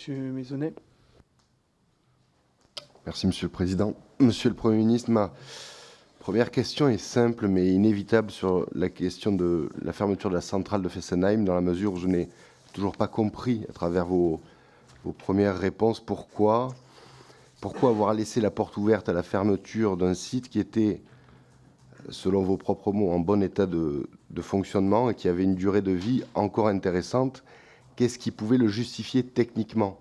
Monsieur Maisonnet. Merci, Monsieur le Président. Monsieur le Premier ministre, ma première question est simple mais inévitable sur la question de la fermeture de la centrale de Fessenheim, dans la mesure où je n'ai toujours pas compris, à travers vos premières réponses, pourquoi avoir laissé la porte ouverte à la fermeture d'un site qui était, selon vos propres mots, en bon état de fonctionnement et qui avait une durée de vie encore intéressante. Qu'est-ce qui pouvait le justifier techniquement ?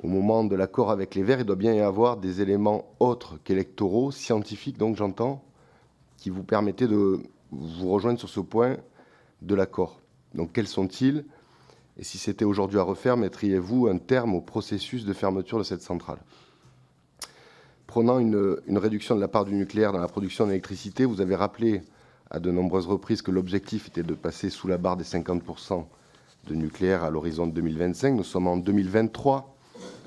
Au moment de l'accord avec les Verts, il doit bien y avoir des éléments autres qu'électoraux, scientifiques, donc j'entends, qui vous permettaient de vous rejoindre sur ce point de l'accord. Donc quels sont-ils ? Et si c'était aujourd'hui à refaire, mettriez-vous un terme au processus de fermeture de cette centrale ? Prenant une réduction de la part du nucléaire dans la production d'électricité, vous avez rappelé à de nombreuses reprises que l'objectif était de passer sous la barre des 50% de nucléaire à l'horizon de 2025. Nous sommes en 2023,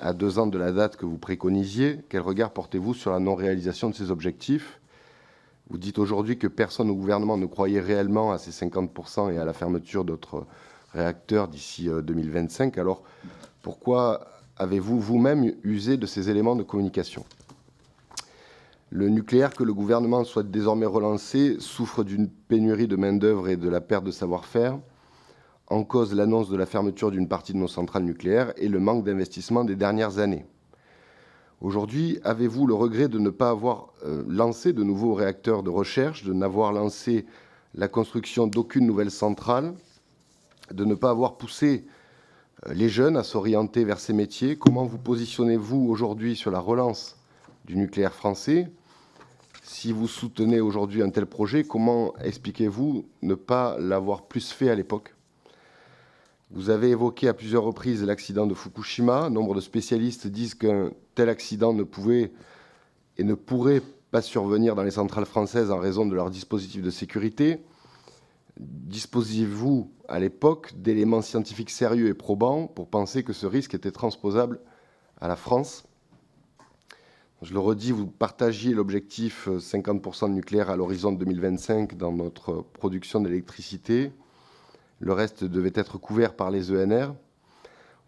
à 2 ans de la date que vous préconisiez. Quel regard portez-vous sur la non-réalisation de ces objectifs ? Vous dites aujourd'hui que personne au gouvernement ne croyait réellement à ces 50% et à la fermeture d'autres réacteurs d'ici 2025. Alors, pourquoi avez-vous vous-même usé de ces éléments de communication ? Le nucléaire que le gouvernement souhaite désormais relancer souffre d'une pénurie de main-d'œuvre et de la perte de savoir-faire. En cause, l'annonce de la fermeture d'une partie de nos centrales nucléaires et le manque d'investissement des dernières années. Aujourd'hui, avez-vous le regret de ne pas avoir lancé de nouveaux réacteurs de recherche, de n'avoir lancé la construction d'aucune nouvelle centrale, de ne pas avoir poussé les jeunes à s'orienter vers ces métiers ? Comment vous positionnez-vous aujourd'hui sur la relance du nucléaire français ? Si vous soutenez aujourd'hui un tel projet, comment expliquez-vous ne pas l'avoir plus fait à l'époque ? Vous avez évoqué à plusieurs reprises l'accident de Fukushima. Nombre de spécialistes disent qu'un tel accident ne pouvait et ne pourrait pas survenir dans les centrales françaises en raison de leur dispositif de sécurité. Disposiez-vous à l'époque d'éléments scientifiques sérieux et probants pour penser que ce risque était transposable à la France ? Je le redis, vous partagiez l'objectif 50% de nucléaire à l'horizon de 2025 dans notre production d'électricité. Le reste devait être couvert par les ENR.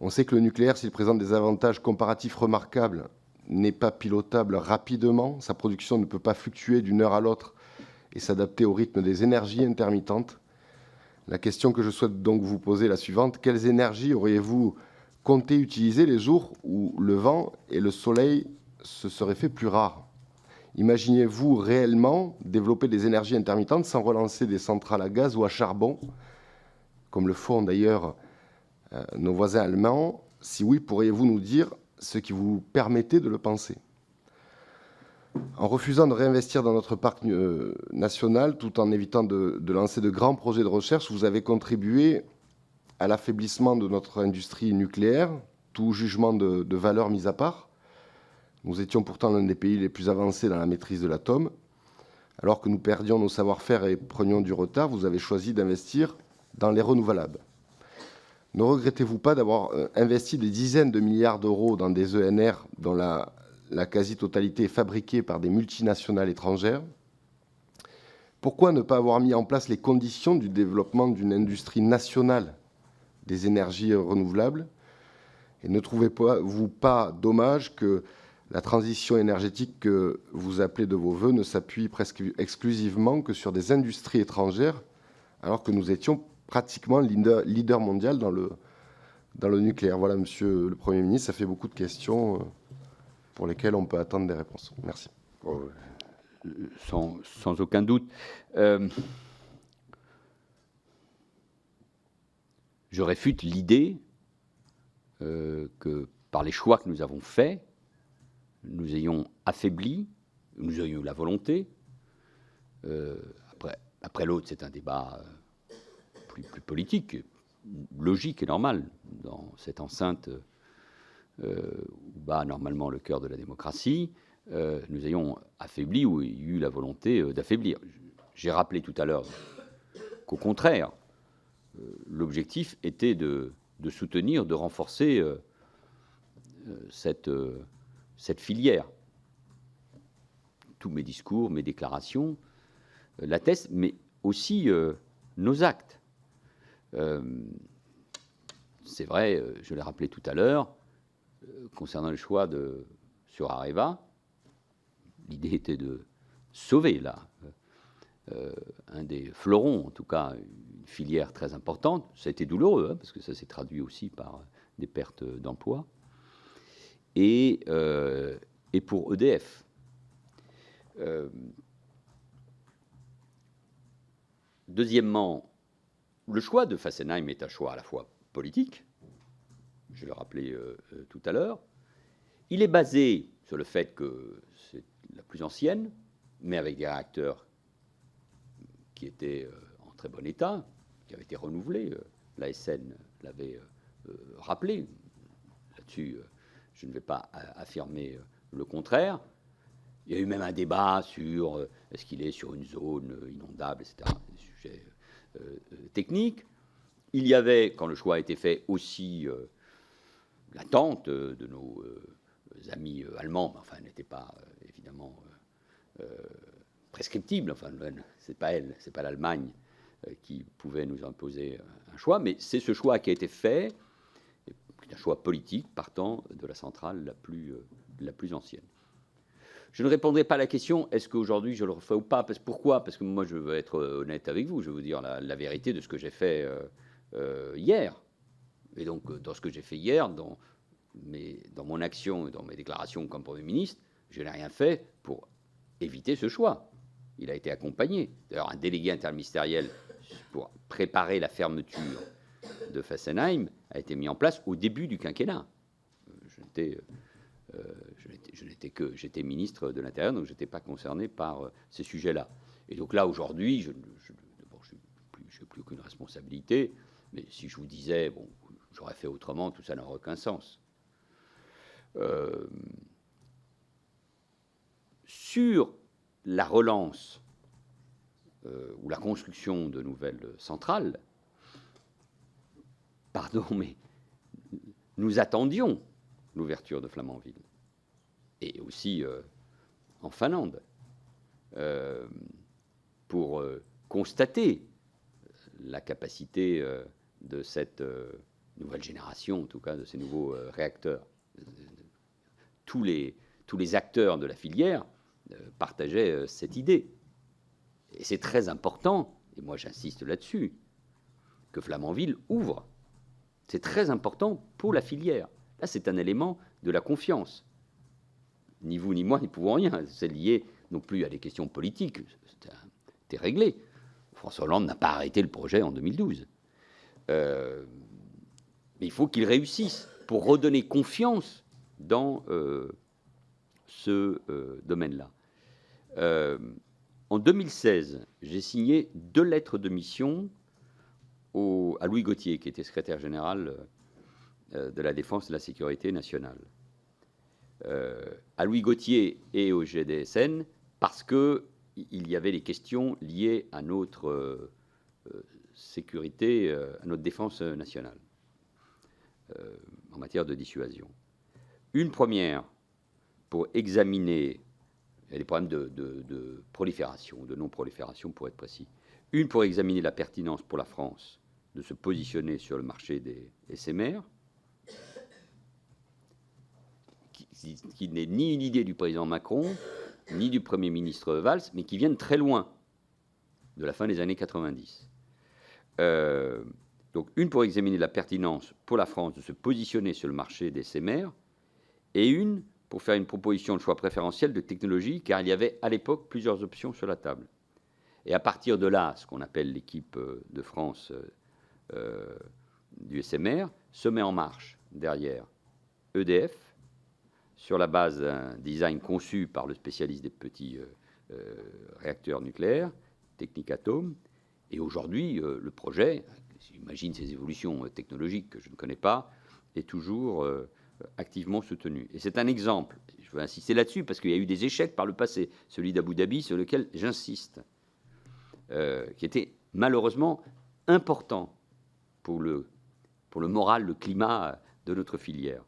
On sait que le nucléaire, s'il présente des avantages comparatifs remarquables, n'est pas pilotable rapidement. Sa production ne peut pas fluctuer d'une heure à l'autre et s'adapter au rythme des énergies intermittentes. La question que je souhaite donc vous poser est la suivante. Quelles énergies auriez-vous compté utiliser les jours où le vent et le soleil se seraient fait plus rares ? Imaginez-vous réellement développer des énergies intermittentes sans relancer des centrales à gaz ou à charbon, comme le font d'ailleurs nos voisins allemands? Si oui, pourriez-vous nous dire ce qui vous permettait de le penser ? En refusant de réinvestir dans notre parc national, tout en évitant de lancer de grands projets de recherche, vous avez contribué à l'affaiblissement de notre industrie nucléaire, tout jugement de valeur mis à part. Nous étions pourtant l'un des pays les plus avancés dans la maîtrise de l'atome. Alors que nous perdions nos savoir-faire et prenions du retard, vous avez choisi d'investir dans les renouvelables. Ne regrettez-vous pas d'avoir investi des dizaines de milliards d'euros dans des ENR dont la quasi-totalité est fabriquée par des multinationales étrangères ? Pourquoi ne pas avoir mis en place les conditions du développement d'une industrie nationale des énergies renouvelables ? Et ne trouvez-vous pas dommage que la transition énergétique que vous appelez de vos voeux ne s'appuie presque exclusivement que sur des industries étrangères, alors que nous étions pratiquement leader mondial dans le nucléaire? Voilà, Monsieur le Premier ministre, ça fait beaucoup de questions pour lesquelles on peut attendre des réponses. Merci. Sans aucun doute. Je réfute l'idée que par les choix que nous avons faits, nous ayons affaibli, nous ayons eu la volonté. Après l'autre, c'est un débat plus politique, logique et normal dans cette enceinte où bat normalement le cœur de la démocratie. Nous ayons affaibli ou eu la volonté d'affaiblir. J'ai rappelé tout à l'heure qu'au contraire, l'objectif était de soutenir, de renforcer cette filière. Tous mes discours, mes déclarations l'attestent, mais aussi nos actes. c'est vrai, je l'ai rappelé tout à l'heure, concernant le choix sur Areva, l'idée était de sauver là un des fleurons, en tout cas une filière très importante. Ça a été douloureux, hein, parce que ça s'est traduit aussi par des pertes d'emplois. Et pour EDF. Deuxièmement, le choix de Fessenheim est un choix à la fois politique, je l'ai rappelé tout à l'heure. Il est basé sur le fait que c'est la plus ancienne, mais avec des réacteurs qui étaient en très bon état, qui avaient été renouvelés. L'ASN l'avait rappelé. Là-dessus, je ne vais pas affirmer le contraire. Il y a eu même un débat sur est-ce qu'il est sur une zone inondable, etc. Des sujets techniques. Il y avait, quand le choix a été fait, aussi l'attente de nos amis allemands, mais enfin, elle n'était pas évidemment prescriptible. Enfin, c'est pas elle, c'est pas l'Allemagne qui pouvait nous imposer un choix, mais c'est ce choix qui a été fait, un choix politique partant de la centrale la plus ancienne. Je ne répondrai pas à la question est-ce qu'aujourd'hui je le refais ou pas. Pourquoi ? Parce que moi, je veux être honnête avec vous. Je vais vous dire la vérité de ce que j'ai fait hier. Et donc, dans ce que j'ai fait hier, dans mon action et dans mes déclarations comme Premier ministre, je n'ai rien fait pour éviter ce choix. Il a été accompagné. D'ailleurs, un délégué interministériel pour préparer la fermeture de Fessenheim a été mis en place au début du quinquennat. J'étais ministre de l'Intérieur, donc je n'étais pas concerné par ces sujets-là. Et donc là, aujourd'hui, je n'ai plus aucune responsabilité, mais si je vous disais, bon, j'aurais fait autrement, tout ça n'aurait aucun sens. Sur la relance ou la construction de nouvelles centrales, pardon, mais nous attendions l'ouverture de Flamanville, et aussi en Finlande, pour constater la capacité de cette nouvelle génération, en tout cas de ces nouveaux réacteurs. Tous les acteurs de la filière partageaient cette idée. Et c'est très important, et moi j'insiste là-dessus, que Flamanville ouvre. C'est très important pour la filière. Là, c'est un élément de la confiance. Ni vous ni moi n'y pouvons rien. C'est lié non plus à des questions politiques. C'était réglé. François Hollande n'a pas arrêté le projet en 2012. Mais il faut qu'il réussisse pour redonner confiance dans ce domaine-là. En 2016, j'ai signé 2 lettres de mission à Louis Gauthier, qui était secrétaire général de la Défense et de la Sécurité nationale. À Louis Gauthier et au GDSN, parce qu'il y avait des questions liées à notre sécurité, à notre défense nationale, en matière de dissuasion. Une première pour examiner les problèmes de prolifération, de non-prolifération pour être précis. Une pour examiner la pertinence pour la France de se positionner sur le marché des SMR, qui n'est ni une idée du président Macron, ni du Premier ministre Valls, mais qui vient de très loin, de la fin des années 90. Donc une pour examiner la pertinence pour la France de se positionner sur le marché des SMR, et une pour faire une proposition de choix préférentiel de technologie, car il y avait à l'époque plusieurs options sur la table. Et à partir de là, ce qu'on appelle l'équipe de France du SMR se met en marche derrière EDF, sur la base d'un design conçu par le spécialiste des petits réacteurs nucléaires, Technicatom. Et aujourd'hui, le projet, j'imagine ces évolutions technologiques que je ne connais pas, est toujours activement soutenu. Et c'est un exemple, je veux insister là-dessus, parce qu'il y a eu des échecs par le passé, celui d'Abu Dhabi, sur lequel j'insiste, qui était malheureusement important pour le moral, le climat de notre filière.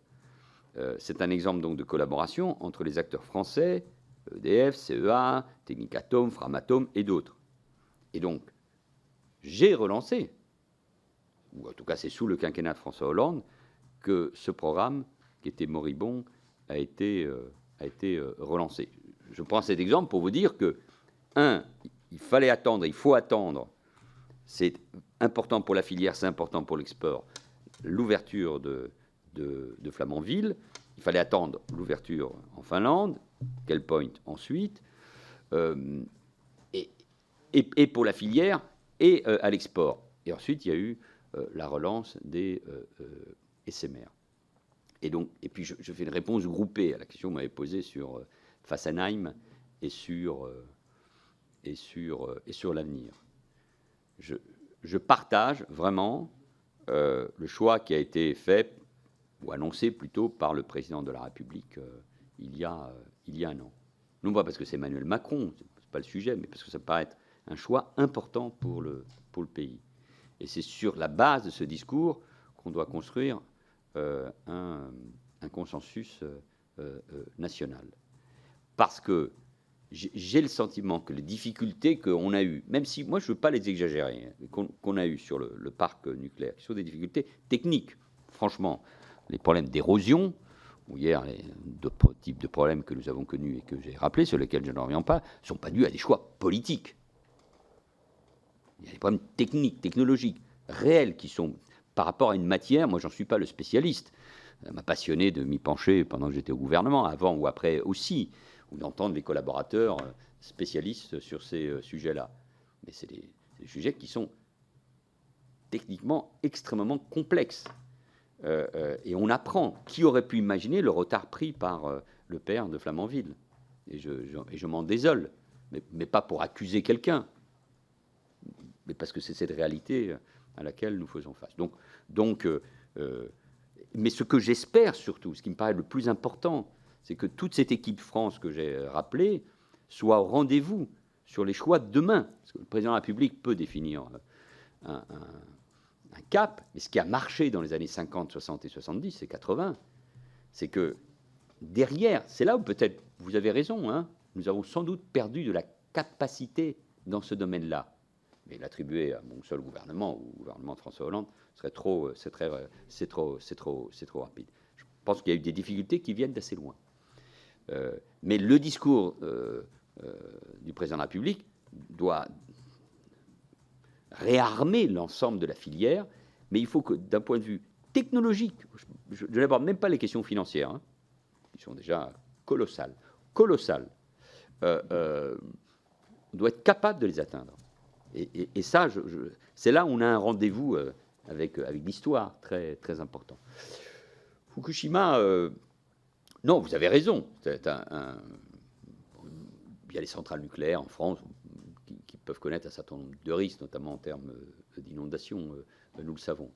C'est un exemple donc de collaboration entre les acteurs français, EDF, CEA, Technicatom, Framatome et d'autres. Et donc, j'ai relancé ou en tout cas c'est sous le quinquennat de François Hollande, que ce programme, qui était moribond, a été relancé. Je prends cet exemple pour vous dire que, il faut attendre, c'est important pour la filière, c'est important pour l'export, l'ouverture de Flamanville. Il fallait attendre l'ouverture en Finlande, Kell Point ensuite, et pour la filière et à l'export. Et ensuite, il y a eu la relance des SMR. Et puis, je fais une réponse groupée à la question que vous m'avez posée sur Fessenheim et sur l'avenir. Je partage vraiment le choix qui a été fait, ou annoncé plutôt, par le président de la République il y a un an. Non pas parce que c'est Emmanuel Macron, c'est pas le sujet, mais parce que ça paraît être un choix important pour le pays. Et c'est sur la base de ce discours qu'on doit construire un consensus national. Parce que j'ai le sentiment que les difficultés qu'on a eues, même si moi je ne veux pas les exagérer, qu'on a eues sur le parc nucléaire, qui sont des difficultés techniques, franchement, les problèmes d'érosion, ou hier d'autres types de problèmes que nous avons connus et que j'ai rappelés, sur lesquels je n'en reviens pas, ne sont pas dus à des choix politiques. Il y a des problèmes techniques, technologiques, réels, qui sont par rapport à une matière, moi j'en suis pas le spécialiste. Ça m'a passionné de m'y pencher pendant que j'étais au gouvernement, avant ou après aussi, ou d'entendre les collaborateurs spécialistes sur ces sujets-là. Mais c'est des sujets qui sont techniquement extrêmement complexes. Et on apprend. Qui aurait pu imaginer le retard pris par le père de Flamanville? Et je m'en désole, mais pas pour accuser quelqu'un, mais parce que c'est cette réalité à laquelle nous faisons face. Mais ce que j'espère surtout, ce qui me paraît le plus important, c'est que toute cette équipe France que j'ai rappelée soit au rendez-vous sur les choix de demain. Parce que le président de la République peut définir un cap, mais ce qui a marché dans les années 50, 60 et 70 et 80, c'est que derrière, c'est là où peut-être vous avez raison, hein, nous avons sans doute perdu de la capacité dans ce domaine-là. Mais l'attribuer à mon seul gouvernement, ou au gouvernement de François Hollande, c'est trop rapide. Je pense qu'il y a eu des difficultés qui viennent d'assez loin. Mais le discours du président de la République doit réarmer l'ensemble de la filière, mais il faut que, d'un point de vue technologique, je n'aborde même pas les questions financières, hein, qui sont déjà colossales, on doit être capable de les atteindre. Et ça, c'est là où on a un rendez-vous avec l'histoire très, très important. Fukushima, non, vous avez raison. Il y a les centrales nucléaires en France qui peuvent connaître un certain nombre de risques, notamment en termes d'inondation, nous le savons.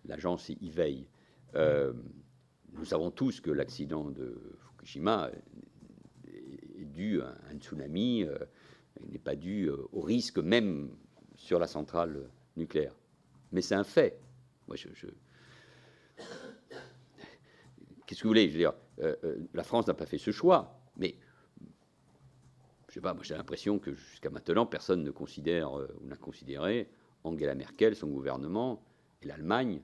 L'agence y veille. Nous savons tous que l'accident de Fukushima est dû à un tsunami, il n'est pas dû au risque même sur la centrale nucléaire. Mais c'est un fait. Moi, qu'est-ce que vous voulez? Je veux dire, la France n'a pas fait ce choix, mais je sais pas, moi j'ai l'impression que jusqu'à maintenant, personne ne considère ou n'a considéré Angela Merkel, son gouvernement et l'Allemagne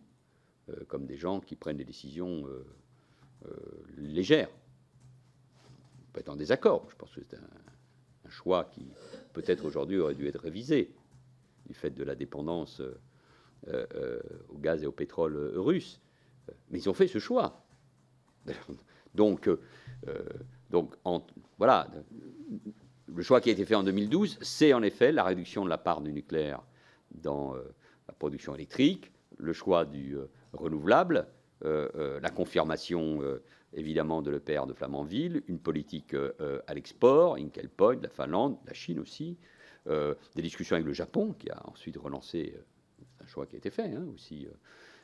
comme des gens qui prennent des décisions légères. On peut être en désaccord. Je pense que c'est un choix qui, peut-être aujourd'hui, aurait dû être révisé du fait de la dépendance au gaz et au pétrole russe. Mais ils ont fait ce choix. Donc voilà, le choix qui a été fait en 2012, c'est en effet la réduction de la part du nucléaire dans la production électrique, le choix du renouvelable, la confirmation évidemment de l'EPR de Flamanville, une politique à l'export, Hinkley Point, la Finlande, la Chine aussi, des discussions avec le Japon qui a ensuite relancé un choix qui a été fait aussi.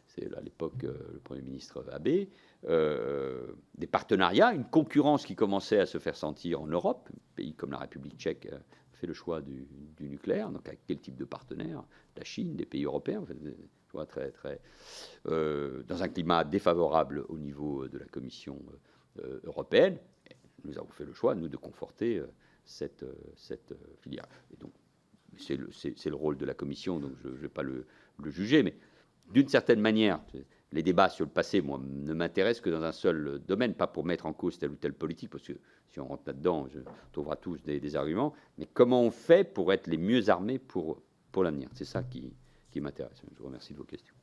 C'est à l'époque le Premier ministre Abe, des partenariats, une concurrence qui commençait à se faire sentir en Europe. Un pays comme la République tchèque a fait le choix du nucléaire. Donc, avec quel type de partenaires? La Chine, des pays européens, en fait, choix dans un climat défavorable au niveau de la Commission européenne. Nous avons fait le choix, nous, de conforter cette filière. Et donc, c'est le rôle de la commission, donc je ne vais pas le juger, mais d'une certaine manière, les débats sur le passé, moi, ne m'intéressent que dans un seul domaine, pas pour mettre en cause telle ou telle politique, parce que si on rentre là-dedans, on trouvera tous des arguments, mais comment on fait pour être les mieux armés pour l'avenir. C'est ça qui m'intéresse. Je vous remercie de vos questions.